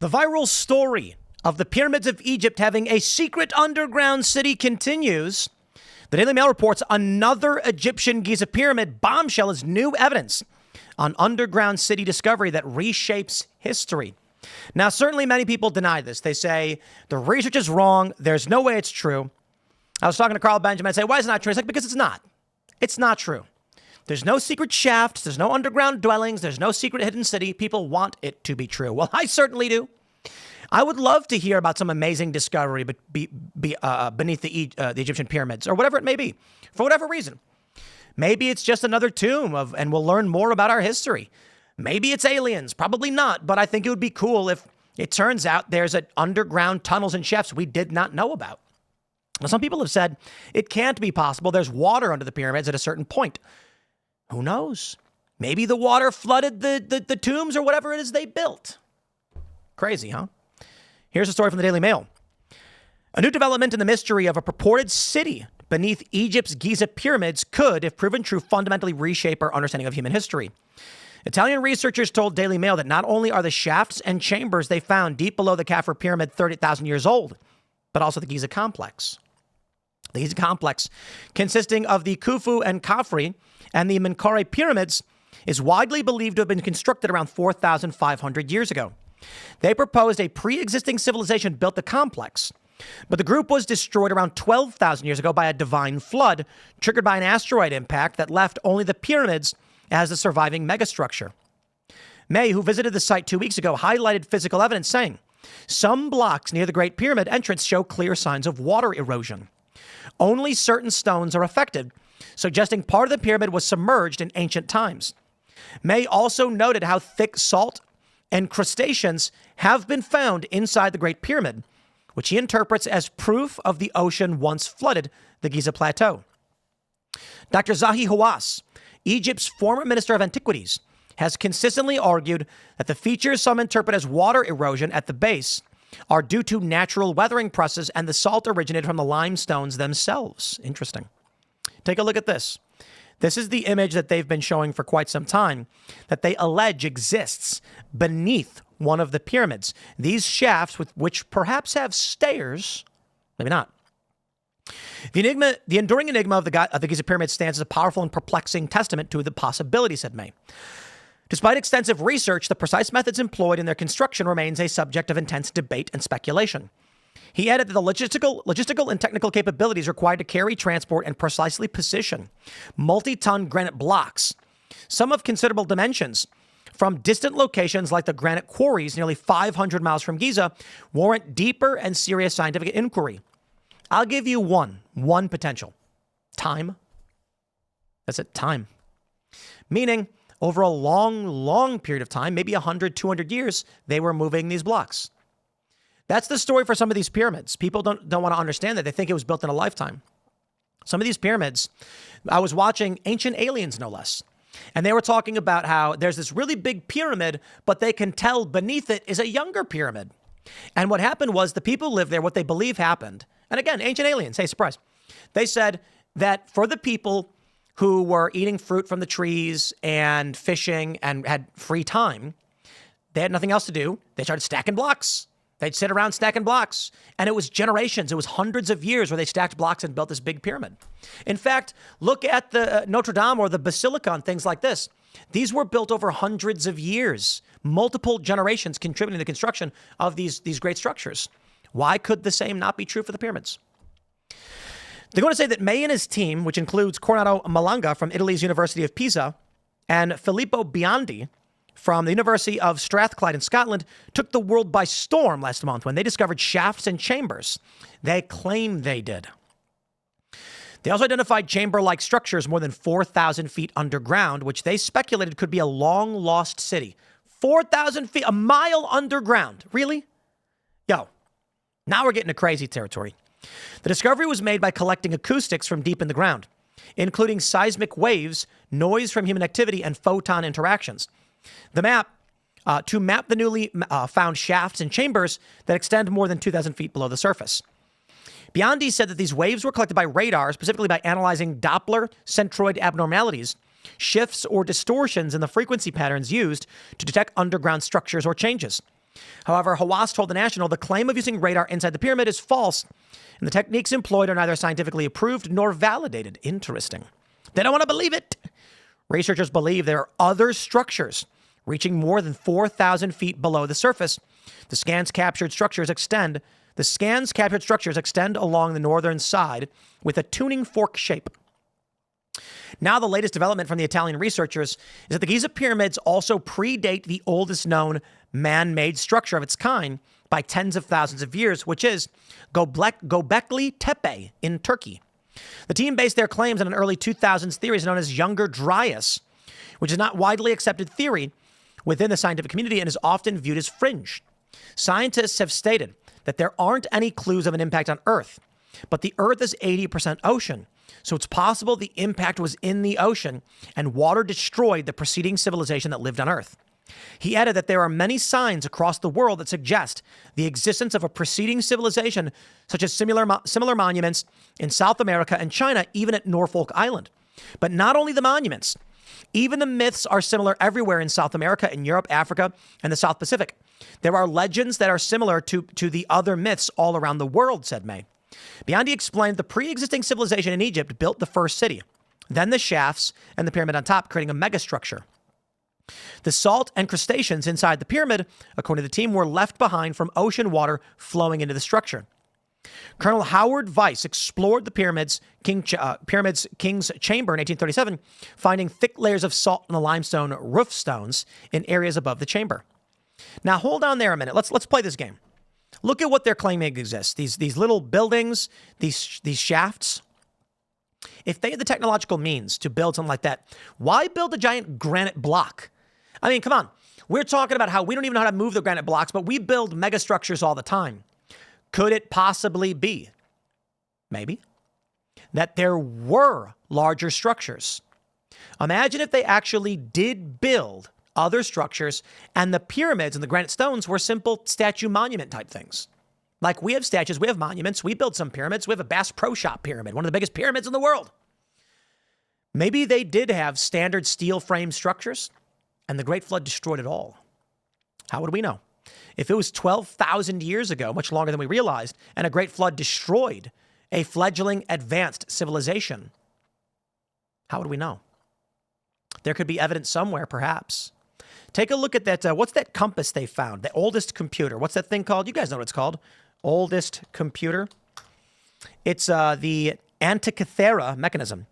The viral story of the pyramids of Egypt having a secret underground city continues. The Daily Mail reports another Egyptian Giza pyramid bombshell is new evidence on underground city discovery that reshapes history. Now, certainly many people deny this. They say the research is wrong. There's no way it's true. I was talking to Carl Benjamin. I say, why is it not true? It's like, because it's not. It's not true. There's no secret shafts. There's no underground dwellings. There's no secret hidden city. People want it to be true. Well, I certainly do. I would love to hear about some amazing discovery beneath the Egyptian pyramids or whatever it may be, for whatever reason. Maybe it's just another tomb and we'll learn more about our history. Maybe it's aliens. Probably not. But I think it would be cool if it turns out there's underground tunnels and shafts we did not know about. Now, some people have said it can't be possible. There's water under the pyramids at a certain point. Who knows? Maybe the water flooded the tombs or whatever it is they built. Crazy, huh? Here's a story from the Daily Mail. A new development in the mystery of a purported city beneath Egypt's Giza pyramids could, if proven true, fundamentally reshape our understanding of human history. Italian researchers told Daily Mail that not only are the shafts and chambers they found deep below the Khafre pyramid 30,000 years old, but also the Giza complex. The Giza complex, consisting of the Khufu and Khafre and the Menkaure pyramids, is widely believed to have been constructed around 4,500 years ago. They proposed a pre-existing civilization built the complex, but the group was destroyed around 12,000 years ago by a divine flood triggered by an asteroid impact that left only the pyramids as the surviving megastructure. May, who visited the site 2 weeks ago, highlighted physical evidence saying, some blocks near the Great Pyramid entrance show clear signs of water erosion. Only certain stones are affected, suggesting part of the pyramid was submerged in ancient times. May also noted how thick salt and crustaceans have been found inside the Great Pyramid, which he interprets as proof of the ocean once flooded the Giza Plateau. Dr. Zahi Hawass, Egypt's former Minister of Antiquities, has consistently argued that the features some interpret as water erosion at the base are due to natural weathering processes and the salt originated from the limestones themselves. Interesting. Take a look at this. This is the image that they've been showing for quite some time that they allege exists beneath one of the pyramids. These shafts, which perhaps have stairs, maybe not. The enduring enigma of the Giza pyramid stands as a powerful and perplexing testament to the possibility, said May. Despite extensive research, the precise methods employed in their construction remains a subject of intense debate and speculation. He added that the logistical and technical capabilities required to carry, transport, and precisely position multi-ton granite blocks, some of considerable dimensions, from distant locations like the granite quarries nearly 500 miles from Giza, warrant deeper and serious scientific inquiry. I'll give you one potential. Time. That's it, time. Meaning, over a long period of time, maybe 100, 200 years, they were moving these blocks. That's the story for some of these pyramids. People don't want to understand that. They think it was built in a lifetime. Some of these pyramids, I was watching Ancient Aliens, no less. And they were talking about how there's this really big pyramid, but they can tell beneath it is a younger pyramid. And what happened was the people who lived there, what they believe happened. And again, Ancient Aliens, hey, surprise. They said that for the people who were eating fruit from the trees and fishing and had free time, they had nothing else to do. They started stacking blocks. They'd sit around stacking blocks. And it was generations. It was hundreds of years where they stacked blocks and built this big pyramid. In fact, look at the Notre Dame or the Basilica and things like this. These were built over hundreds of years, multiple generations contributing to the construction of these great structures. Why could the same not be true for the pyramids? They're going to say that May and his team, which includes Corrado Malanga from Italy's University of Pisa and Filippo Biondi from the University of Strathclyde in Scotland, took the world by storm last month when they discovered shafts and chambers. They claim they did. They also identified chamber-like structures more than 4,000 feet underground, which they speculated could be a long-lost city. 4,000 feet, a mile underground. Really? Yo, now we're getting to crazy territory. The discovery was made by collecting acoustics from deep in the ground, including seismic waves, noise from human activity, and photon interactions. To map the newly found shafts and chambers that extend more than 2,000 feet below the surface. Biondi said that these waves were collected by radar, specifically by analyzing Doppler centroid abnormalities, shifts or distortions in the frequency patterns used to detect underground structures or changes. However, Hawass told The National the claim of using radar inside the pyramid is false, and the techniques employed are neither scientifically approved nor validated. Interesting. They don't want to believe it. Researchers believe there are other structures reaching more than 4,000 feet below the surface. The scans captured structures extend along the northern side with a tuning fork shape. Now, the latest development from the Italian researchers is that the Giza pyramids also predate the oldest known man-made structure of its kind by tens of thousands of years, which is Göbekli Tepe in Turkey. The team based their claims on an early 2000s theory known as Younger Dryas, which is not widely accepted theory within the scientific community and is often viewed as fringe. Scientists have stated that there aren't any clues of an impact on Earth, but the Earth is 80% ocean, so it's possible the impact was in the ocean and water destroyed the preceding civilization that lived on Earth. He added that there are many signs across the world that suggest the existence of a preceding civilization, such as similar monuments in South America and China, even at Norfolk Island. But not only the monuments, even the myths are similar everywhere in South America, in Europe, Africa, and the South Pacific. There are legends that are similar to the other myths all around the world, said May. Biondi explained the pre-existing civilization in Egypt built the first city, then the shafts and the pyramid on top, creating a megastructure. The salt and crustaceans inside the pyramid, according to the team, were left behind from ocean water flowing into the structure. Colonel Howard Weiss explored the King's Chamber in 1837, finding thick layers of salt in the limestone roof stones in areas above the chamber. Now, hold on there a minute. Let's play this game. Look at what they're claiming exists. These little buildings, these shafts. If they had the technological means to build something like that, why build a giant granite block? I mean, come on. We're talking about how we don't even know how to move the granite blocks, but we build megastructures all the time. Could it possibly be, maybe, that there were larger structures? Imagine if they actually did build other structures and the pyramids and the granite stones were simple statue monument type things. Like we have statues, we have monuments, we build some pyramids. We have a Bass Pro Shop pyramid, one of the biggest pyramids in the world. Maybe they did have standard steel frame structures and the Great Flood destroyed it all. How would we know? If it was 12,000 years ago, much longer than we realized, and a Great Flood destroyed a fledgling advanced civilization, how would we know? There could be evidence somewhere, perhaps. Take a look at that. What's that compass they found? The oldest computer. What's that thing called? You guys know what it's called. Oldest computer. It's the Antikythera mechanism.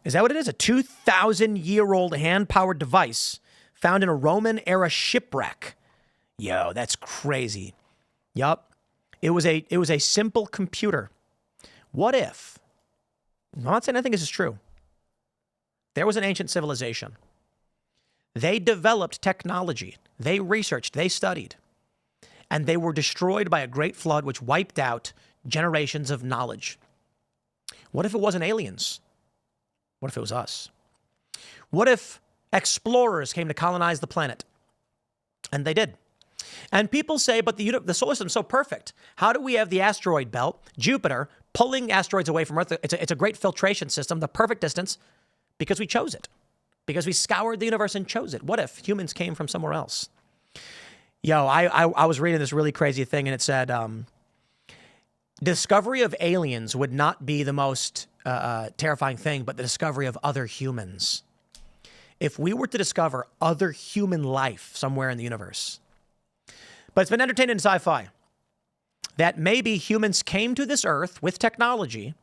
Is that what it is? A 2,000-year-old hand-powered device found in a Roman-era shipwreck. Yo, that's crazy. Yup. It was a simple computer. What if? I'm not saying I think this is true. There was an ancient civilization. They developed technology. They researched. They studied. And they were destroyed by a great flood which wiped out generations of knowledge. What if it wasn't aliens? What if it was us? What if explorers came to colonize the planet? And they did. And people say, but the solar system is so perfect. How do we have the asteroid belt, Jupiter, pulling asteroids away from Earth? It's a great filtration system, the perfect distance, because we chose it. Because we scoured the universe and chose it. What if humans came from somewhere else? Yo, I was reading this really crazy thing, and it said, discovery of aliens would not be the most terrifying thing, but the discovery of other humans. If we were to discover other human life somewhere in the universe. But it's been entertained in sci-fi that maybe humans came to this Earth with technology,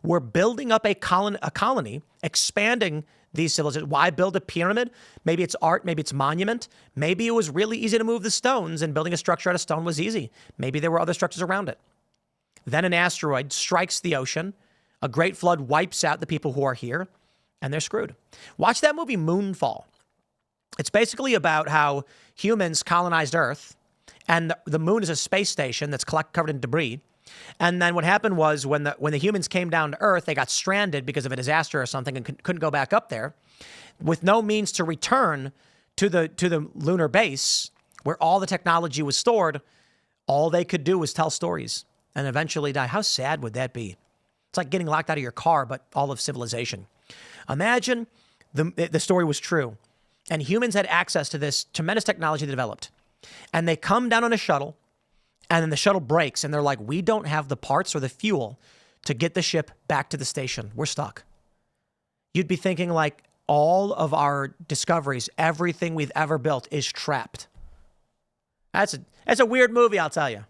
were building up a colony, expanding these civilizations. Why build a pyramid? Maybe it's art, maybe it's monument. Maybe it was really easy to move the stones and building a structure out of stone was easy. Maybe there were other structures around it. Then an asteroid strikes the ocean. A great flood wipes out the people who are here, and they're screwed. Watch that movie Moonfall. It's basically about how humans colonized Earth, and the moon is a space station that's covered in debris. And then what happened was when the humans came down to Earth, they got stranded because of a disaster or something and couldn't go back up there, with no means to return to the lunar base where all the technology was stored. All they could do was tell stories and eventually die. How sad would that be? It's like getting locked out of your car, but all of civilization. Imagine the story was true and humans had access to this tremendous technology they developed. And they come down on a shuttle, and then the shuttle breaks, and they're like, we don't have the parts or the fuel to get the ship back to the station. We're stuck. You'd be thinking like all of our discoveries, everything we've ever built is trapped. That's a weird movie, I'll tell you.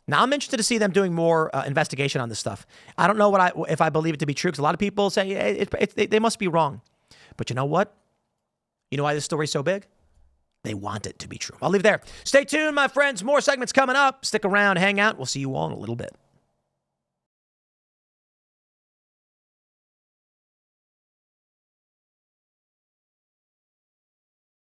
Now, I'm interested to see them doing more investigation on this stuff. I don't know if I believe it to be true, because a lot of people say they must be wrong. But you know what? You know why this story's so big? They want it to be true. I'll leave it there. Stay tuned, my friends. More segments coming up. Stick around, hang out. We'll see you all in a little bit.